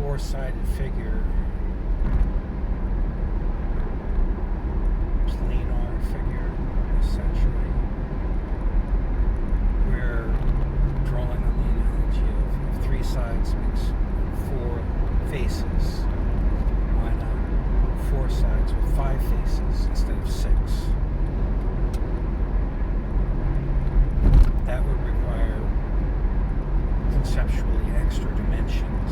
four-sided figure, planar figure, essentially, where drawing on the analogy of three sides makes four faces. Why not four sides with five faces instead of six? That would require conceptually extra dimensions,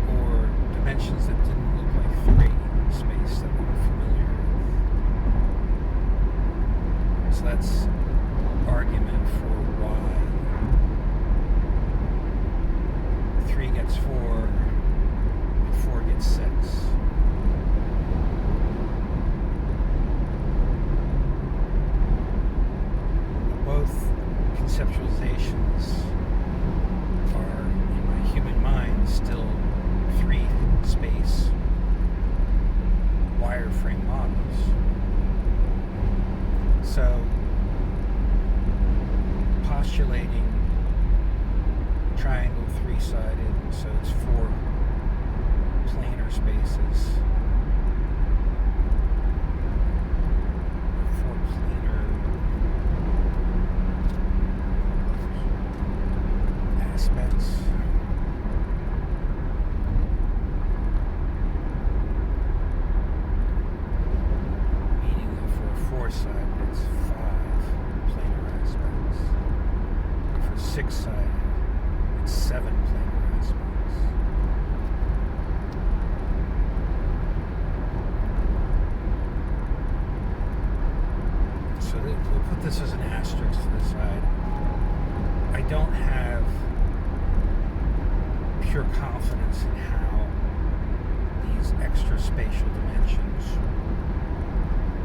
or dimensions that didn't look like three, space that we were familiar with. So that's argument for why 3 gets 4 and 4 gets 6. Both conceptualizations are, in my human mind, still 3-space wireframe models. So, postulating triangle 3-sided, so it's 4 planar spaces, 4 planar aspects. Meaning that for a 4-sided, it's 5 planar aspects. And for 6-sided, it's 7 planar aspects. So we'll put this as an asterisk to the side. I don't have pure confidence in how these extra spatial dimensions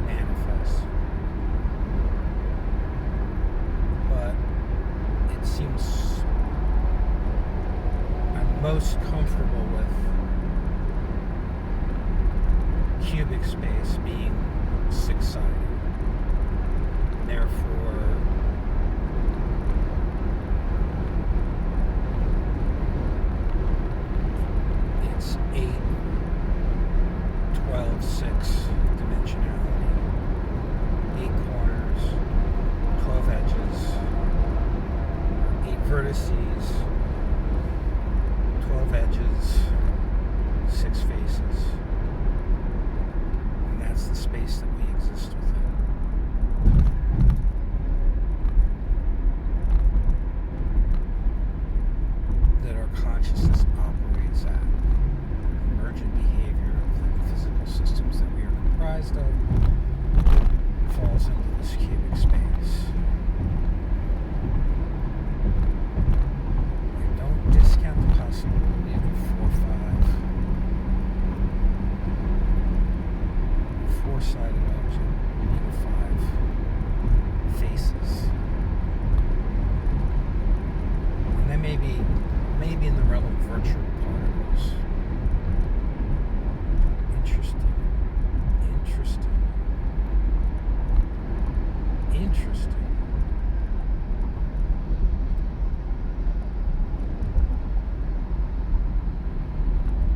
manifest. But it seems I'm most comfortable with cubic space being 6-sided. Therefore, it's 8, 12, 6 dimensionality. 8 corners, 12 edges, 8 vertices, 12 edges, 6 faces. And that's the space that we exist within. That our consciousness operates at. Emergent behavior of the physical systems that we are comprised of falls into this cubic space. And don't discount the possibility of a 4-sided object being 5 faces. And that may be in the realm of virtual particles. Interesting.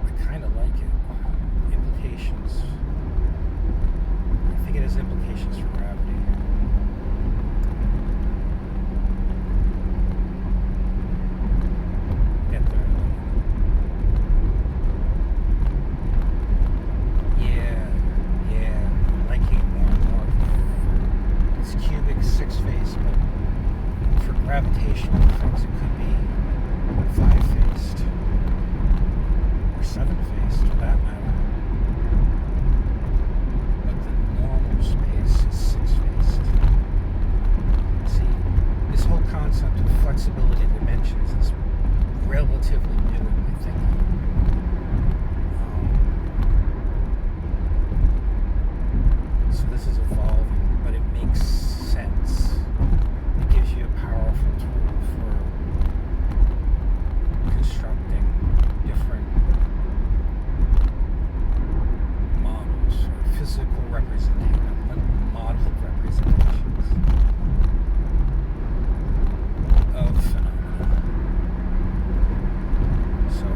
I kind of like it. Implications. I think it has implications for gravity. Get there. Yeah. I'm liking it more and more. It's cubic 6-face, but for gravitational effects, it could be 5-faced or 7-faced, for that matter. But the normal space is 6-faced. See, this whole concept of flexibility of dimensions is relatively new in my thinking. So this is evolving, but it makes sense. It gives you a powerful tool for constructing different models or physical model representations of phenomena. So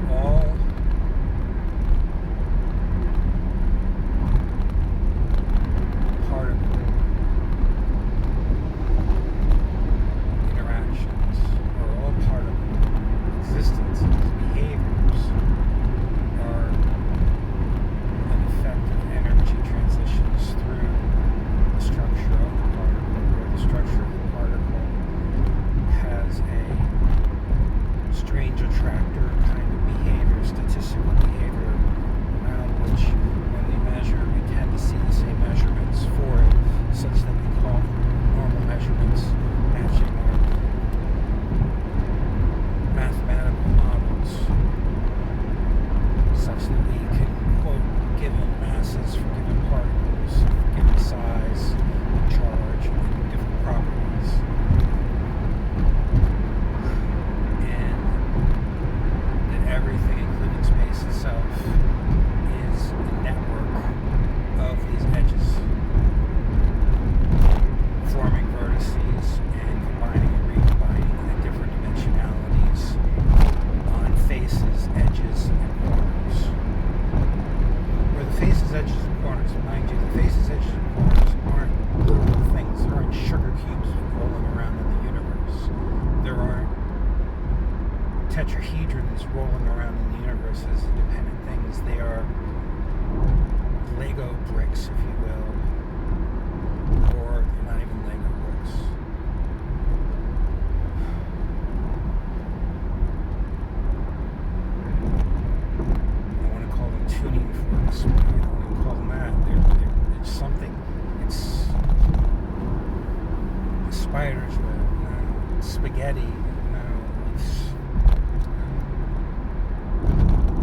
spiders were, spaghetti.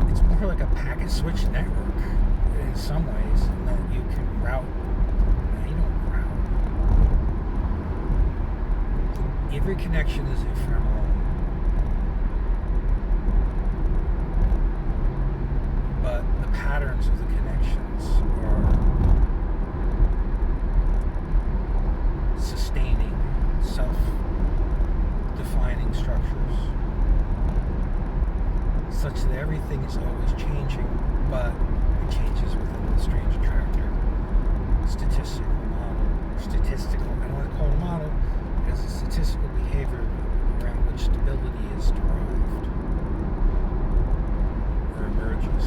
It's more like a packet switch network in some ways, in that you can route. No, you don't route. Every connection is ephemeral. But the patterns of the connections are sustaining, self-defining structures, such that everything is always changing, but it changes within the strange attractor statistical model. Statistical, I don't want to call it a model, it's a statistical behavior around which stability is derived or emerges.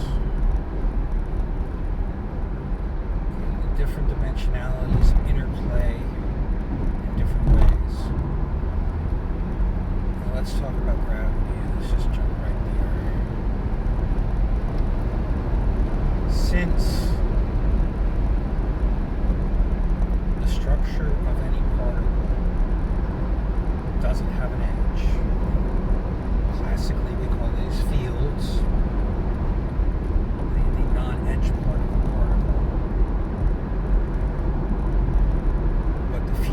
Different dimensionalities interplay in different ways. Now let's talk about gravity. Let's just jump right there. Since the structure of any particle doesn't have an edge, classically we call these fields, the non-edge part of a particle.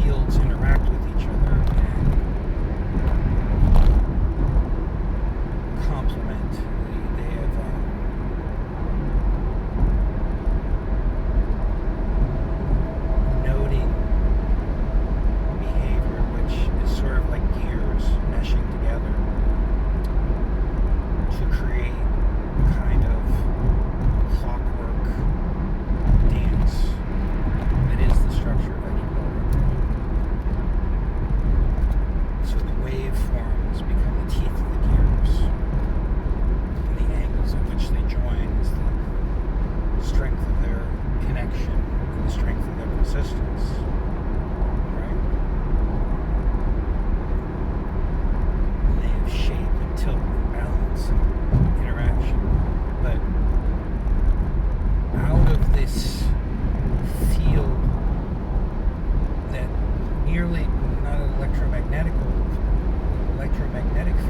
Fields interact with each other and complement. They have noting behavior, which is sort of like gears meshing together to create a kind of clockwork dance that is the structure of any particle. So the waveforms become the teeth of the gears, and the angles at which they join is the strength of their connection and the strength of their resistance, right? And they have shape and tilt and balance and interaction, but out of this field that merely not an electromagnetic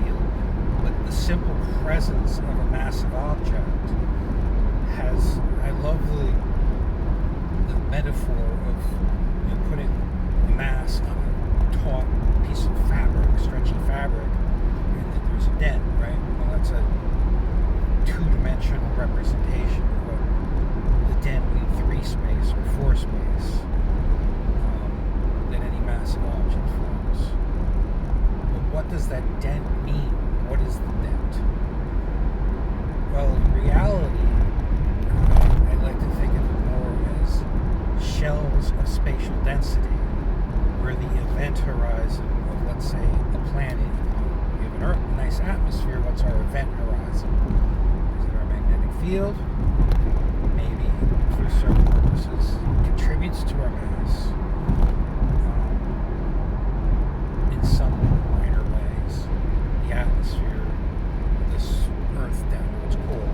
field, but the simple presence of a massive object has, I love the metaphor of putting a mass on a taut piece of fabric, stretchy fabric, and that there's a dent, right? Well, that's a two-dimensional representation of what the dent in 3 space or 4 space that any massive object forms. But what does that dent mean? What is the dent? Well, in reality, I like to think of it more as shells of spatial density, where the event horizon of, let's say, a planet, we have an Earth, a nice atmosphere, what's our event horizon? Is it our magnetic field? Maybe, for certain purposes, contributes to our mass. In some minor ways, the atmosphere, this Earth down to its core,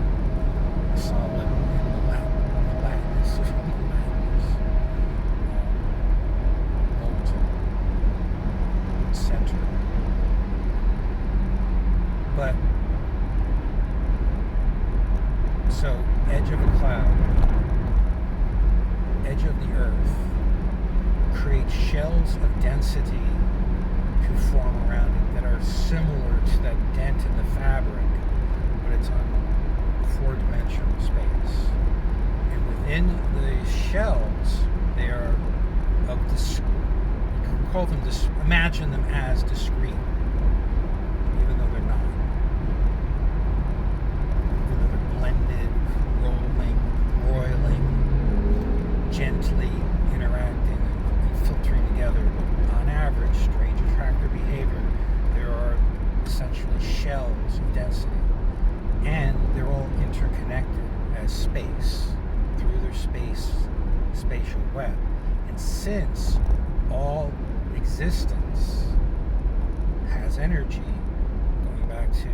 the solid and the lattice, molten center. But so edge of a cloud, edge of the Earth, creates shells of density to form around it that are similar to that dent in the fabric, but it's on 4-dimensional space. And within the shells, they are of you can call them, imagine them as discrete, even though they're not. Even though they're blended, rolling, roiling, gently interacting and filtering together, but on average, strange attractor behavior, there are essentially shells of density, and they're all interconnected as space through their spatial web. And since all existence has energy, going back to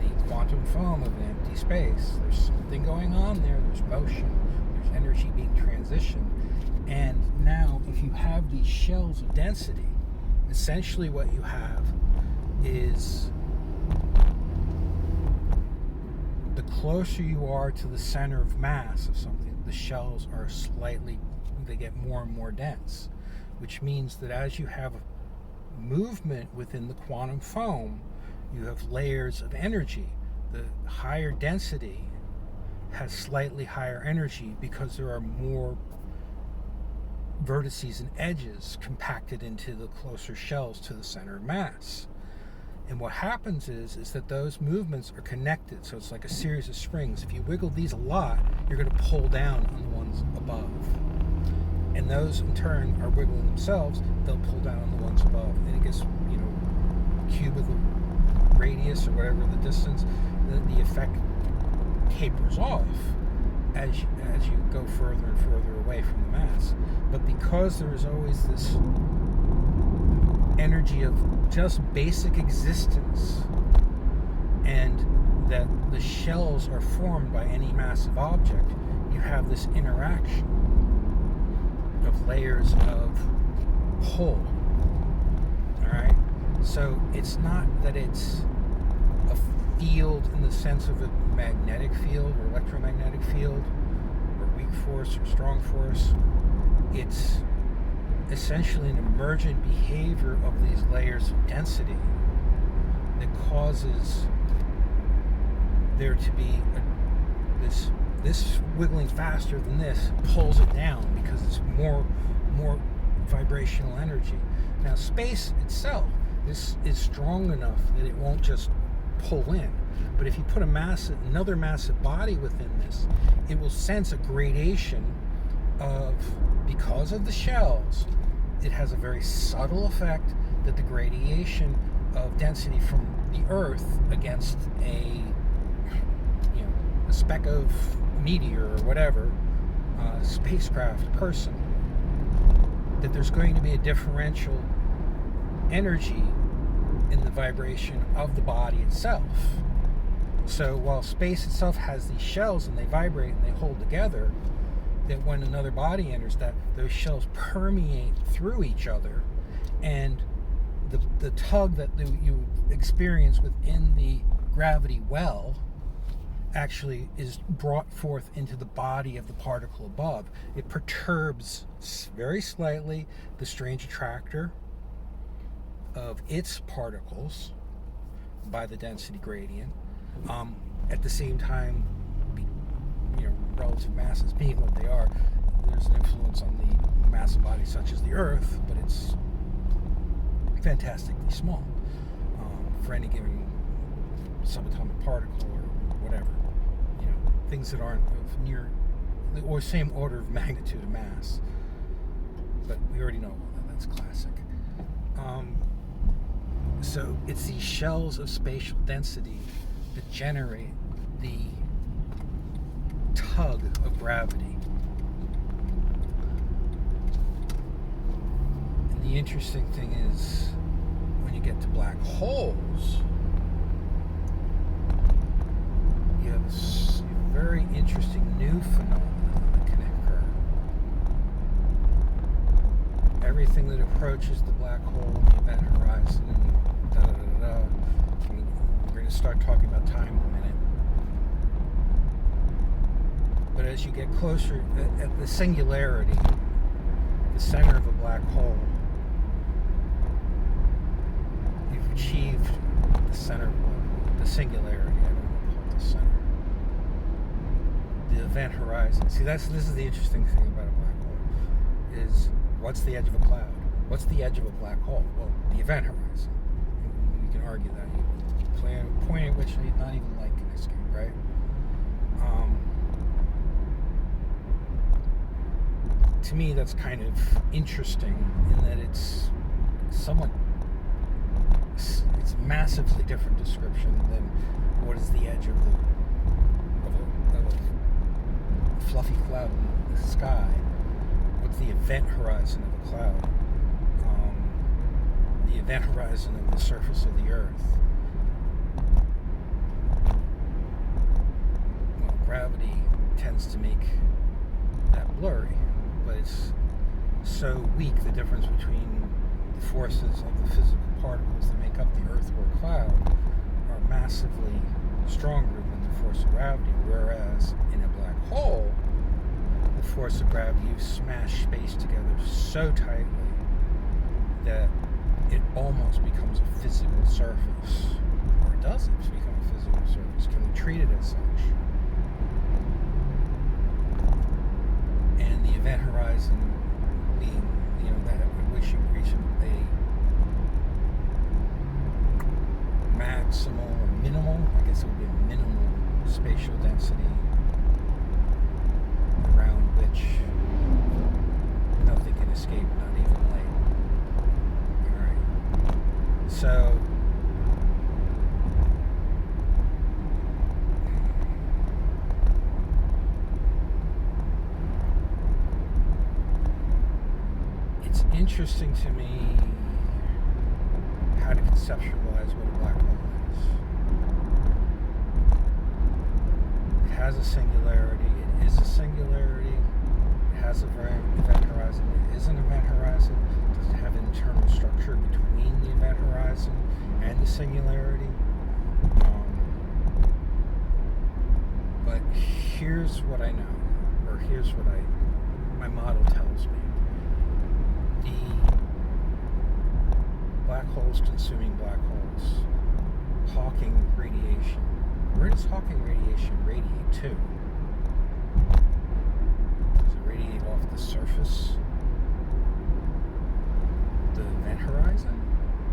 the quantum foam of an empty space, there's something going on there, there's motion, there's energy being transitioned. And now, if you have these shells of density, essentially what you have is the closer you are to the center of mass of something, the shells are they get more and more dense, which means that as you have movement within the quantum foam, you have layers of energy. The higher density has slightly higher energy because there are more vertices and edges compacted into the closer shells to the center of mass. And what happens is that those movements are connected, so it's like a series of springs. If you wiggle these a lot, you're going to pull down on the ones above. And those in turn are wiggling themselves, they'll pull down on the ones above. And it gets, cube of the radius or whatever the distance, the effect tapers off as you go further and further away from the mass. But because there is always this energy of just basic existence, and that the shells are formed by any massive object, you have this interaction of layers of pull. Alright? So it's not that it's a field in the sense of a magnetic field or electromagnetic field or weak force or strong force. It's essentially an emergent behavior of these layers of density that causes there to be this wiggling faster than this pulls it down because it's more vibrational energy. Now space itself, this is strong enough that it won't just pull in, but if you put another massive body within this, it will sense a gradation of, because of the shells, it has a very subtle effect that the gradation of density from the Earth against a speck of meteor or whatever, spacecraft person, that there's going to be a differential energy in the vibration of the body itself. So while space itself has these shells and they vibrate and they hold together, that when another body enters, that those shells permeate through each other, and the tug that you experience within the gravity well actually is brought forth into the body of the particle above. It perturbs very slightly the strange attractor of its particles by the density gradient. At the same time, relative masses being what they are, there's an influence on the massive bodies such as the Earth, but it's fantastically small for any given subatomic particle or whatever. Things that aren't of near or same order of magnitude of mass. But we already know that's classic. So it's these shells of spatial density that generate the tug of gravity. And the interesting thing is, when you get to black holes, you have a very interesting new phenomenon that can occur. Everything that approaches the black hole in the event horizon, we're going to start talking about time in a minute. But as you get closer at the singularity, the center of a black hole, you've achieved the center, the singularity. I don't want to call it the center. The event horizon. See, this is the interesting thing about a black hole, is what's the edge of a cloud? What's the edge of a black hole? Well, the event horizon. We can argue that. A point at which not even light can escape, right? To me, that's kind of interesting in that it's massively different description than what is the edge of a fluffy cloud in the sky. What's the event horizon of a cloud? The event horizon of the surface of the Earth. Well, gravity tends to make that blurry, but it's so weak, the difference between the forces of the physical particles that make up the Earth or cloud are massively stronger than the force of gravity, whereas in a black hole, the force of gravity, you smash space together so tightly that it almost becomes a physical surface. Or it doesn't become a physical surface. Can we treat it as such? And the event horizon being, that at which you reach a maximal or minimal, I guess it would be a minimal spatial density around which nothing can escape, not even light. Alright. So it's interesting to me how to conceptualize what a black hole is. It has a singularity. It is a singularity. It has a event horizon. It is an event horizon. Does it have an internal structure between the event horizon and the singularity? But here's what I know, or here's what my model tells me. The black holes consuming black holes, Hawking radiation. Where does Hawking radiation radiate to? Does it radiate off the surface? The event horizon?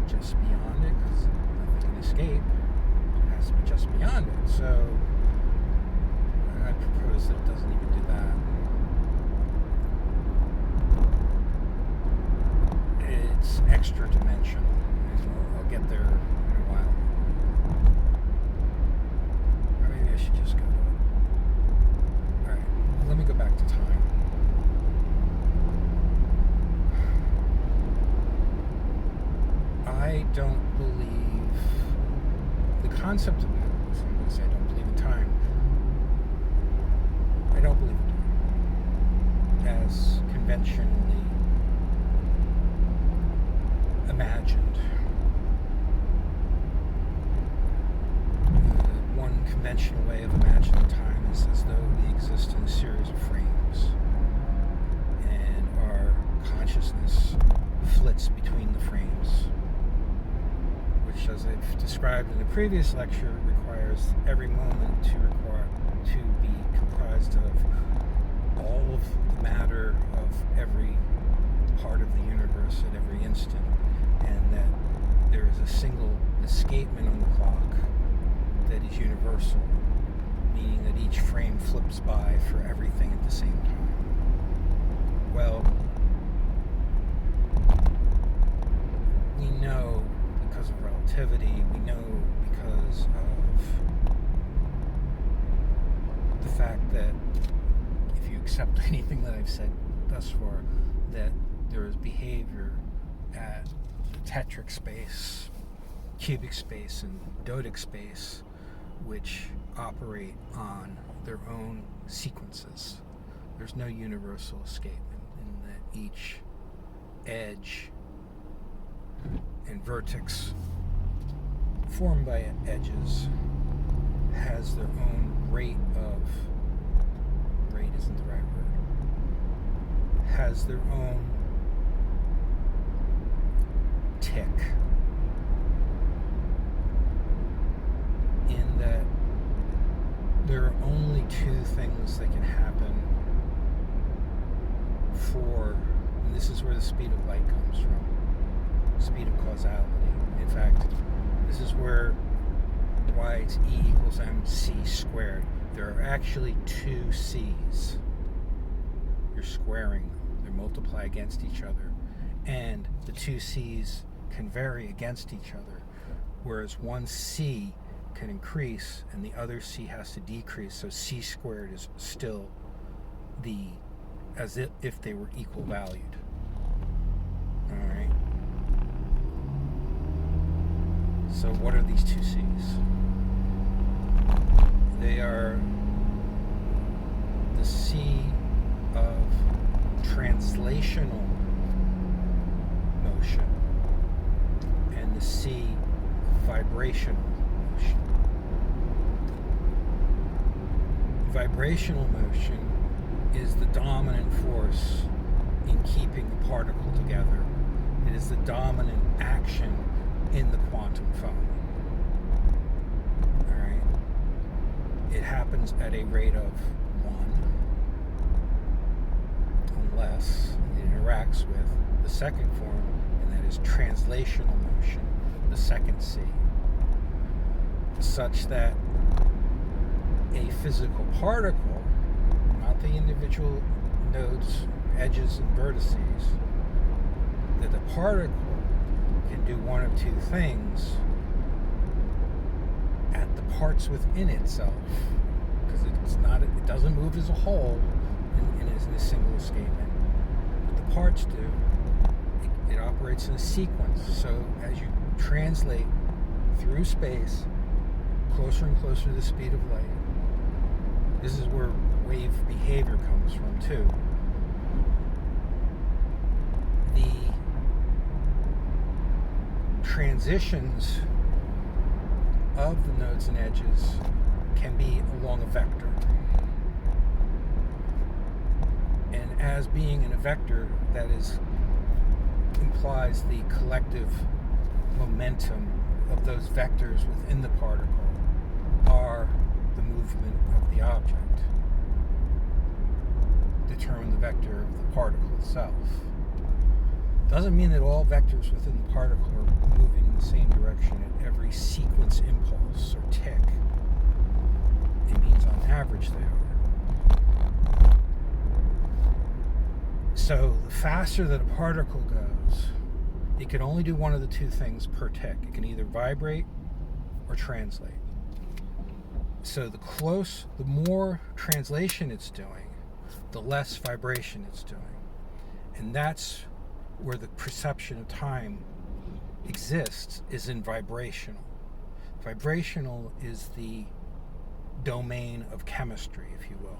Just beyond it? Because nothing can escape. It has to be just beyond it. So I propose that it doesn't even do that. It's extra dimensional, and I'll get there in a while. Or maybe I should just go to it. Alright, let me go back to time. I don't believe the concept of that. I'm going to say I don't believe in time. I don't believe in time as conventionally imagined. One conventional way of imagining time is as though we exist in a series of frames, and our consciousness flits between the frames, which, as I've described in the previous lecture, requires every moment to be comprised of all of the matter of every part of the universe at every instant, and that there is a single escapement on the clock that is universal, meaning that each frame flips by for everything at the same time. Well, we know because of relativity, we know because of the fact that if you accept anything that I've said thus far, that there is behavior at tetric space, cubic space, and dodic space, which operate on their own sequences. There's no universal escape in that each edge and vertex formed by edges has their own rate isn't the right word, has their own tick, in that there are only two things that can happen and this is where the speed of light comes from, speed of causality. In fact, this is why it's E equals mc squared. There are actually two c's. You're squaring them. They multiply against each other. And the two c's can vary against each other, whereas one c can increase and the other c has to decrease. So c squared is still as if they were equal valued. Alright. So what are these two c's? They are the c of translational see vibrational motion. Vibrational motion is the dominant force in keeping the particle together. It is the dominant action in the quantum foam. All right? It happens at a rate of 1, unless it interacts with the second form, and that is translational motion, the second C, such that a physical particle, not the individual nodes, edges, and vertices, that the particle can do one of two things at the parts within itself, because it doesn't move as a whole in a single escapement. But the parts do. It operates in a sequence. So as you translate through space, closer and closer to the speed of light, this is where wave behavior comes from too. The transitions of the nodes and edges can be along a vector. And as being in a vector, that implies the collective momentum of those vectors within the particle are the movement of the object, determine the vector of the particle itself. Doesn't mean that all vectors within the particle are moving in the same direction at every sequence impulse or tick. It means on average they are. So the faster that a particle goes, it can only do one of the two things per tick. It can either vibrate or translate. So the more translation it's doing, the less vibration it's doing. And that's where the perception of time exists, is in vibrational. Vibrational is the domain of chemistry, if you will,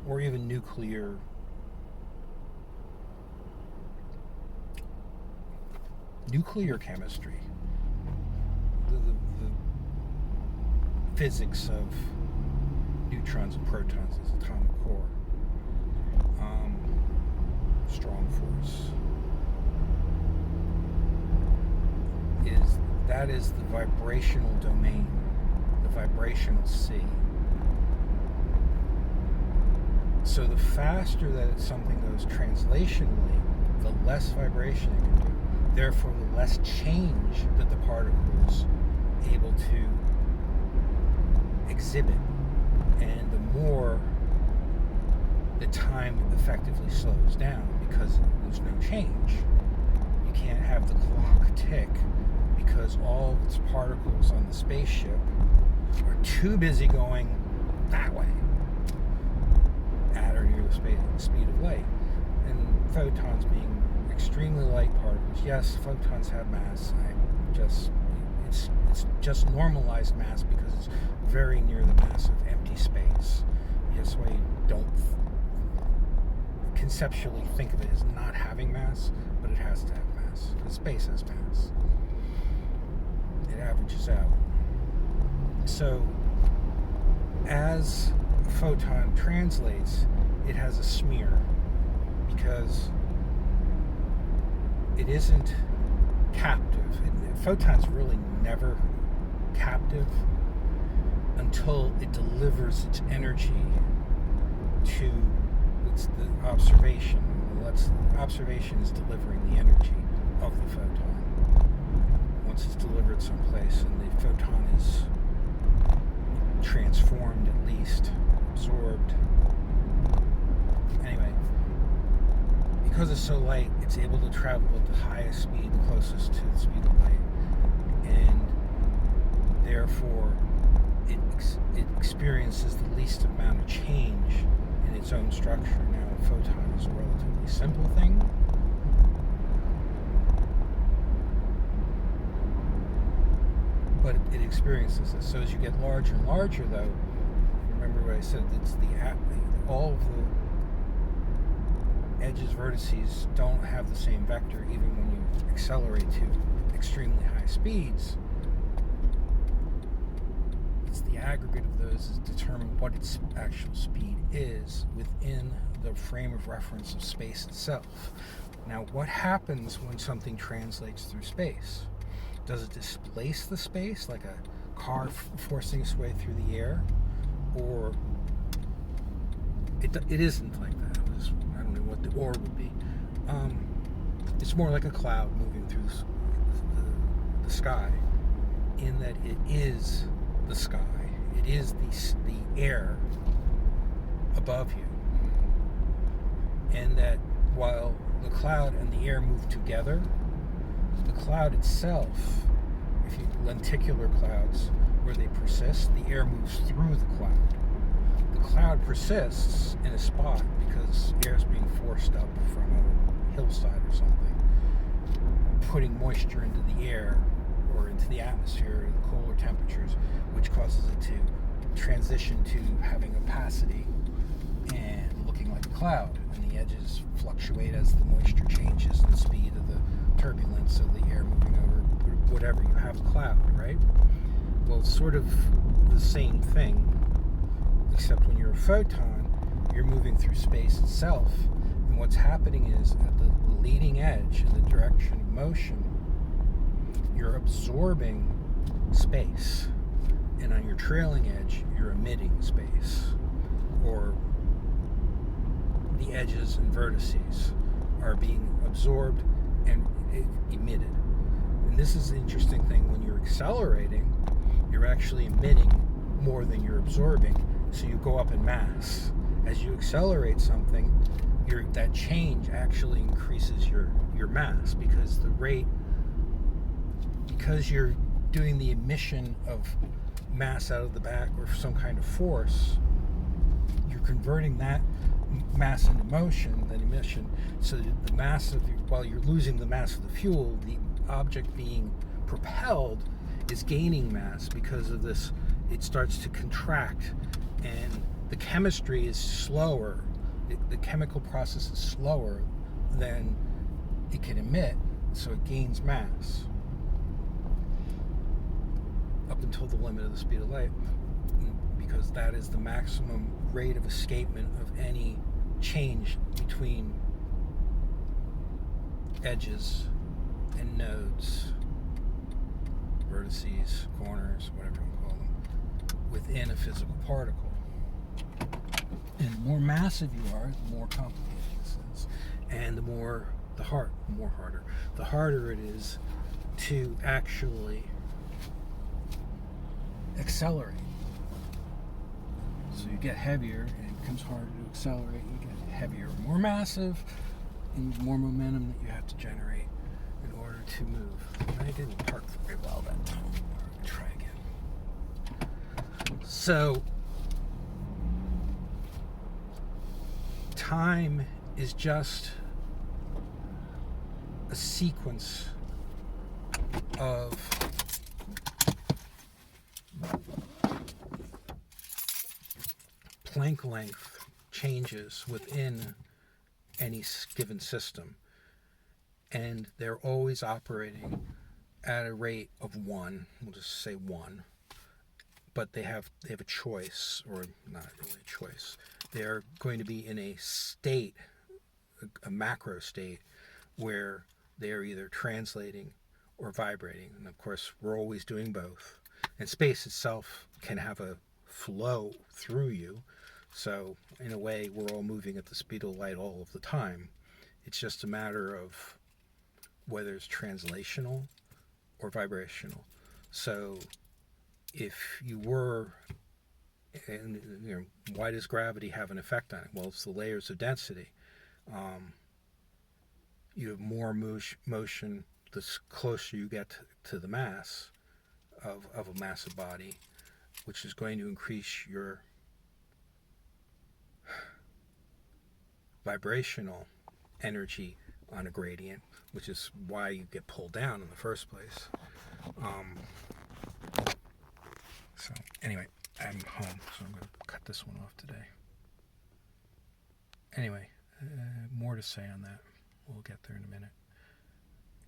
or even nuclear chemistry, the physics of neutrons and protons as atomic core, strong force. That is the vibrational domain, the vibrational C. So the faster that something goes translationally, the less vibration it can do. Therefore, the less change that the particle is able to exhibit, and the more the time effectively slows down because there's no change. You can't have the clock tick because all of its particles on the spaceship are too busy going that way at or near the speed of light. And photons being extremely light particles, yes, photons have mass. It's just normalized mass because it's very near the mass of empty space. That's why you don't conceptually think of it as not having mass, but it has to have mass. Because space has mass. It averages out. So, as a photon translates, it has a smear because it isn't captive. Photon's really never captive until it delivers its energy to the observation. Observation is delivering the energy of the photon. Once it's delivered someplace and the photon is transformed, at least absorbed. Anyway, because it's so light, it's able to travel at the highest speed, the closest to the speed of light, and therefore it experiences the least amount of change in its own structure. Now, a photon is a relatively simple thing, but it experiences this. So as you get larger and larger, though, remember what I said, it's all of edges, vertices don't have the same vector even when you accelerate to extremely high speeds. It's the aggregate of those that determine what its actual speed is within the frame of reference of space itself. Now, what happens when something translates through space? Does it displace the space like a car forcing its way through the air? Or it isn't like that. I don't know what the or would be. It's more like a cloud moving through the sky, in that it is the sky. It is the air above you. And that while the cloud and the air move together, the cloud itself, if you lenticular clouds where they persist, the air moves through the cloud. The cloud persists in a spot because air is being forced up from a hillside or something, putting moisture into the air or into the atmosphere at cooler temperatures, which causes it to transition to having opacity and looking like a cloud. And the edges fluctuate as the moisture changes and the speed of the turbulence of the air moving over whatever. You have a cloud, right? Well, it's sort of the same thing, except when you're a photon, you're moving through space itself. And what's happening is at the leading edge in the direction of motion, you're absorbing space, and on your trailing edge, you're emitting space, or the edges and vertices are being absorbed and emitted. And this is the interesting thing. When you're accelerating, you're actually emitting more than you're absorbing, so you go up in mass. As you accelerate something, that change actually increases your mass, because the rate, because you're doing the emission of mass out of the back or some kind of force, you're converting that mass into motion, that emission, so that the mass of while you're losing the mass of the fuel, the object being propelled is gaining mass because of this. It starts to contract, and the chemistry is slower. The chemical process is slower than it can emit, so it gains mass up until the limit of the speed of light, because that is the maximum rate of escapement of any change between edges and nodes, vertices, corners, whatever you call them, within a physical particle. And the more massive you are, the more complicated this is, and the harder it is to actually accelerate. So you get heavier, and it becomes harder to accelerate. You get heavier, more massive, and more momentum that you have to generate in order to move. I didn't park very well that time. I'll try again. So time is just a sequence of Planck length changes within any given system, and they're always operating at a rate of 1. We'll just say 1, but they have a choice, or not really a choice. They're going to be in a state, a macro state, where they are either translating or vibrating. And of course, we're always doing both. And space itself can have a flow through you. So in a way, we're all moving at the speed of light all of the time. It's just a matter of whether it's translational or vibrational. So if you were, and why does gravity have an effect on it? Well, it's the layers of density. You have more motion the closer you get to the mass of a massive body, which is going to increase your vibrational energy on a gradient, which is why you get pulled down in the first place. So anyway, I'm home, so I'm going to cut this one off today. Anyway, More to say on that. We'll get there in a minute.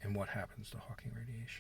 And what happens to Hawking radiation.